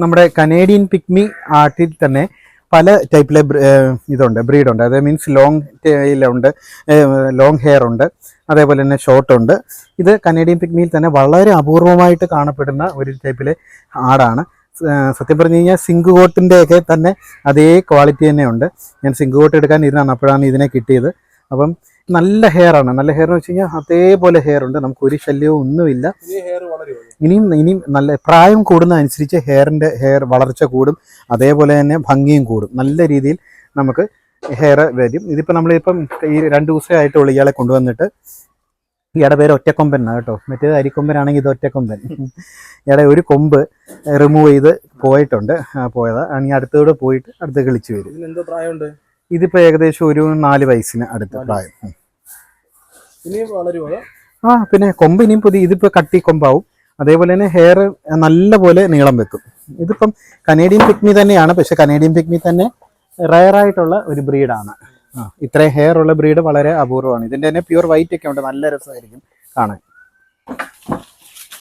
നമ്മുടെ Canadian pygmy ആട്ടിൽ തന്നെ പല ടൈപ്പിലെ ബ്രീഡുണ്ട്. അത് മീൻസ് ലോങ് ടെയിലുണ്ട്, ലോങ് ഹെയർ ഉണ്ട്, അതേപോലെ തന്നെ ഷോർട്ട് ഉണ്ട്. ഇത് കനേഡിയൻ പിഗ്മിയിൽ തന്നെ വളരെ അപൂർവമായിട്ട് കാണപ്പെടുന്ന ഒരു ടൈപ്പിലെ ആടാണ്. സത്യം പറഞ്ഞു കഴിഞ്ഞാൽ സിങ്ക് കോട്ടിൻ്റെയൊക്കെ തന്നെ അതേ ക്വാളിറ്റി തന്നെ ഉണ്ട്. ഞാൻ സിങ്ക് കോട്ട് എടുക്കാൻ ഇരുന്നാണ്, അപ്പോഴാണ് ഇതിനെ കിട്ടിയത്. അപ്പം നല്ല ഹെയർ ആണ്. നല്ല ഹെയർ എന്ന് വെച്ച് കഴിഞ്ഞാൽ അതേപോലെ ഹെയർ ഉണ്ട്, നമുക്ക് ഒരു ശല്യവും ഒന്നുമില്ല. ഇനിയും നല്ല പ്രായം കൂടുന്നതനുസരിച്ച് ഹെയർ വളർച്ച കൂടും, അതേപോലെ തന്നെ ഭംഗിയും കൂടും. നല്ല രീതിയിൽ നമുക്ക് ഹെയർ വരും. ഇതിപ്പോൾ നമ്മളിപ്പം ഈ 2 ദിവസമായിട്ടുള്ള ഇയാളെ കൊണ്ടുവന്നിട്ട്, ഇയാളുടെ പേര് ഒറ്റക്കൊമ്പൻ എന്നാണ് കേട്ടോ. മറ്റേത് അരിക്കൊമ്പനാണെങ്കിൽ ഇത് ഒറ്റക്കൊമ്പൻ. ഇയാളുടെ ഒരു കൊമ്പ് റിമൂവ് ചെയ്ത് പോയതാ. ഇനി അടുത്തോടെ പോയിട്ട് അടുത്ത് കളിച്ച് വരും. എന്തോ പ്രായമുണ്ട്? ഇതിപ്പോൾ ഏകദേശം ഒരു 4 വയസ്സിന് അടുത്ത പ്രായം. പിന്നെ കൊമ്പ് ഇനിയും ഇതിപ്പോൾ കട്ടി കൊമ്പാവും. അതേപോലെ തന്നെ ഹെയർ നല്ല പോലെ നീളം വെക്കും. ഇതിപ്പം കനേഡിയൻ പിഗ്മി തന്നെയാണ്, പക്ഷെ കനേഡിയൻ പിഗ്മി തന്നെ റയറായിട്ടുള്ള ഒരു ബ്രീഡാണ്. ഇത്രയും ഹെയർ ഉള്ള ബ്രീഡ് വളരെ അപൂർവമാണ്. ഇതിൻ്റെ തന്നെ പ്യുവർ വൈറ്റ് ഒക്കെ ഉണ്ട്, നല്ല രസമായിരിക്കും കാണാൻ.